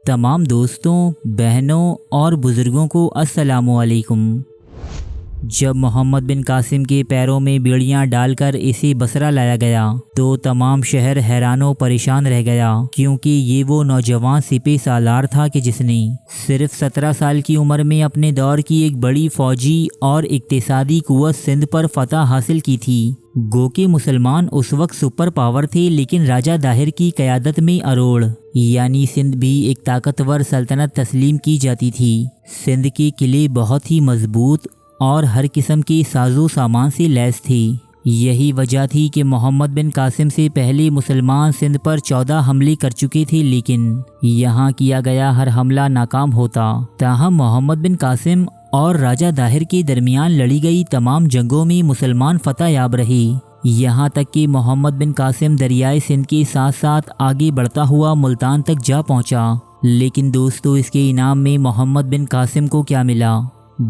تمام دوستوں، بہنوں اور بزرگوں کو السلام علیکم۔ جب محمد بن قاسم کے پیروں میں بیڑیاں ڈال کر اسے بصرہ لایا گیا تو تمام شہر حیران و پریشان رہ گیا، کیونکہ یہ وہ نوجوان سپہ سالار تھا کہ جس نے صرف 17 سال کی عمر میں اپنے دور کی ایک بڑی فوجی اور اقتصادی قوت سندھ پر فتح حاصل کی تھی۔ گو کہ مسلمان اس وقت سپر پاور تھے، لیکن راجہ داہر کی قیادت میں اروڑ یعنی سندھ بھی ایک طاقتور سلطنت تسلیم کی جاتی تھی۔ سندھ کے قلعے بہت ہی مضبوط اور ہر قسم کے ساز و سامان سے لیس تھی۔ یہی وجہ تھی کہ محمد بن قاسم سے پہلے مسلمان سندھ پر 14 حملے کر چکے تھے، لیکن یہاں کیا گیا ہر حملہ ناکام ہوتا۔ تاہم محمد بن قاسم اور راجہ داہر کے درمیان لڑی گئی تمام جنگوں میں مسلمان فتح یاب رہے، یہاں تک کہ محمد بن قاسم دریائے سندھ کے ساتھ ساتھ آگے بڑھتا ہوا ملتان تک جا پہنچا۔ لیکن دوستو، اس کے انعام میں محمد بن قاسم کو کیا ملا؟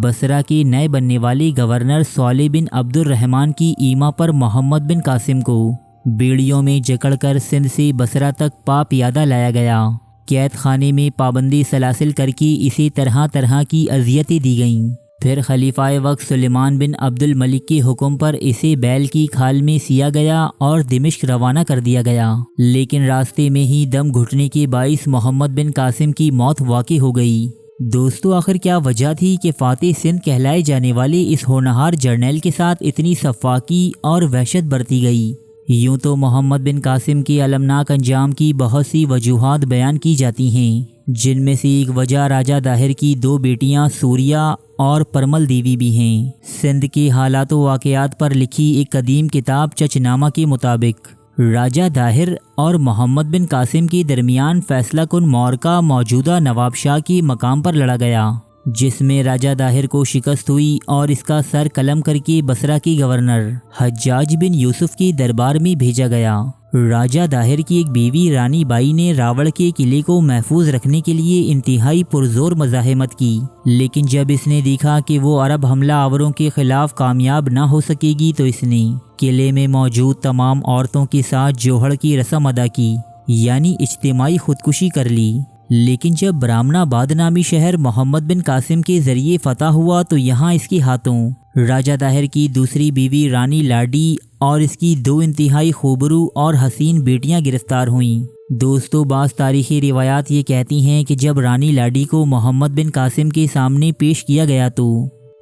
بصرہ کے نئے بننے والے گورنر صالح بن عبد الرحمن کی ایما پر محمد بن قاسم کو بیڑیوں میں جکڑ کر سندھ سے بصرہ تک پا پیادہ لایا گیا۔ قید خانے میں پابندی سلاسل کر کے اسے طرح طرح کی اذیتیں دی گئیں۔ پھر خلیفہ وقت سلیمان بن عبد الملک کے حکم پر اسے بیل کی کھال میں سیا گیا اور دمشق روانہ کر دیا گیا، لیکن راستے میں ہی دم گھٹنے کے باعث محمد بن قاسم کی موت واقع ہو گئی۔ دوستو، آخر کیا وجہ تھی کہ فاتح سندھ کہلائے جانے والے اس ہونہار جرنیل کے ساتھ اتنی سفاکی اور وحشت برتی گئی؟ یوں تو محمد بن قاسم کے المناک انجام کی بہت سی وجوہات بیان کی جاتی ہیں، جن میں سے ایک وجہ راجہ داہر کی 2 بیٹیاں سوریہ اور پرمل دیوی بھی ہیں۔ سندھ کے حالات و واقعات پر لکھی ایک قدیم کتاب چچنامہ کے مطابق راجہ داہر اور محمد بن قاسم کے درمیان فیصلہ کن معرکہ موجودہ نواب شاہ کے مقام پر لڑا گیا، جس میں راجہ داہر کو شکست ہوئی اور اس کا سر قلم کر کے بصرہ کے گورنر حجاج بن یوسف کے دربار میں بھیجا گیا۔ راجہ داہر کی ایک بیوی رانی بائی نے راوڑ کے قلعے کو محفوظ رکھنے کے لیے انتہائی پرزور مزاحمت کی، لیکن جب اس نے دیکھا کہ وہ عرب حملہ آوروں کے خلاف کامیاب نہ ہو سکے گی تو اس نے قلعے میں موجود تمام عورتوں کے ساتھ جوہر کی رسم ادا کی، یعنی اجتماعی خودکشی کر لی۔ لیکن جب برہمن آباد نامی شہر محمد بن قاسم کے ذریعے فتح ہوا تو یہاں اس کے ہاتھوں راجہ داہر کی دوسری بیوی رانی لاڈی اور اس کی 2 انتہائی خوبرو اور حسین بیٹیاں گرفتار ہوئیں۔ دوستو، بعض تاریخی روایات یہ کہتی ہیں کہ جب رانی لاڈی کو محمد بن قاسم کے سامنے پیش کیا گیا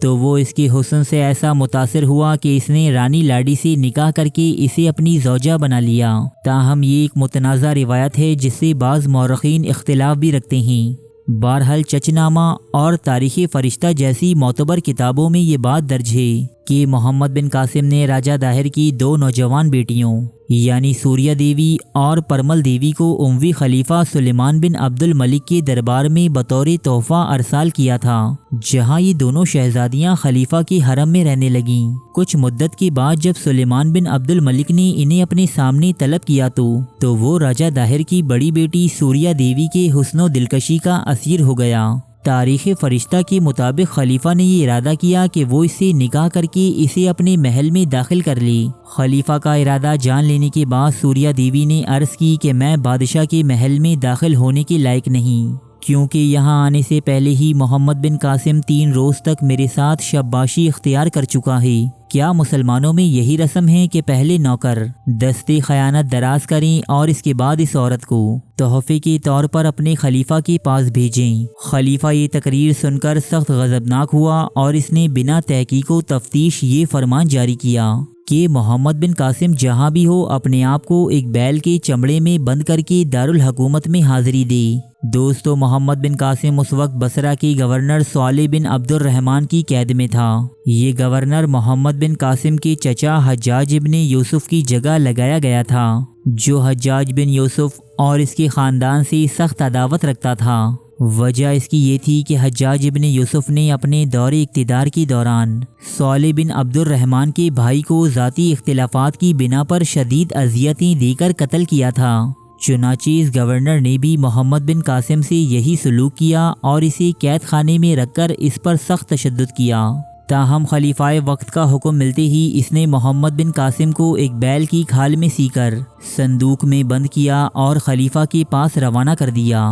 تو وہ اس کے حسن سے ایسا متاثر ہوا کہ اس نے رانی لاڈی سے نکاح کر کے اسے اپنی زوجہ بنا لیا۔ تاہم یہ ایک متنازع روایت ہے جس سے بعض مورخین اختلاف بھی رکھتے ہیں۔ بہرحال چچنامہ اور تاریخ فرشتہ جیسی معتبر کتابوں میں یہ بات درج ہے کہ محمد بن قاسم نے راجہ داہر کی 2 نوجوان بیٹیوں یعنی سوریہ دیوی اور پرمل دیوی کو اموی خلیفہ سلیمان بن عبد الملک کے دربار میں بطور تحفہ ارسال کیا تھا، جہاں یہ دونوں شہزادیاں خلیفہ کے حرم میں رہنے لگیں۔ کچھ مدت کے بعد جب سلیمان بن عبد الملک نے انہیں اپنے سامنے طلب کیا تو وہ راجہ داہر کی بڑی بیٹی سوریہ دیوی کے حسن و دلکشی کا اسیر ہو گیا۔ تاریخ فرشتہ کے مطابق خلیفہ نے یہ ارادہ کیا کہ وہ اس سے نکاح کر کے اسے اپنے محل میں داخل کر لے۔ خلیفہ کا ارادہ جان لینے کے بعد سوریہ دیوی نے عرض کی کہ میں بادشاہ کے محل میں داخل ہونے کے لائق نہیں، کیونکہ یہاں آنے سے پہلے ہی محمد بن قاسم 3 روز تک میرے ساتھ شباشی اختیار کر چکا ہے۔ کیا مسلمانوں میں یہی رسم ہے کہ پہلے نوکر دستے خیانت دراز کریں اور اس کے بعد اس عورت کو تحفے کے طور پر اپنے خلیفہ کے پاس بھیجیں؟ خلیفہ یہ تقریر سن کر سخت غضبناک ہوا اور اس نے بنا تحقیق و تفتیش یہ فرمان جاری کیا کہ محمد بن قاسم جہاں بھی ہو اپنے آپ کو ایک بیل کے چمڑے میں بند کر کے دارالحکومت میں حاضری دے۔ دوستو، محمد بن قاسم اس وقت بصرہ کے گورنر صالح بن عبد الرحمن کی قید میں تھا۔ یہ گورنر محمد بن قاسم کے چچا حجاج بن یوسف کی جگہ لگایا گیا تھا، جو حجاج بن یوسف اور اس کے خاندان سے سخت عداوت رکھتا تھا۔ وجہ اس کی یہ تھی کہ حجاج بن یوسف نے اپنے دور اقتدار کے دوران صالح بن عبد الرحمن کے بھائی کو ذاتی اختلافات کی بنا پر شدید اذیتیں دے کر قتل کیا تھا۔ چنانچہ اس گورنر نے بھی محمد بن قاسم سے یہی سلوک کیا اور اسے قید خانے میں رکھ کر اس پر سخت تشدد کیا۔ تاہم خلیفہ وقت کا حکم ملتے ہی اس نے محمد بن قاسم کو ایک بیل کی کھال میں سی کر صندوق میں بند کیا اور خلیفہ کے پاس روانہ کر دیا۔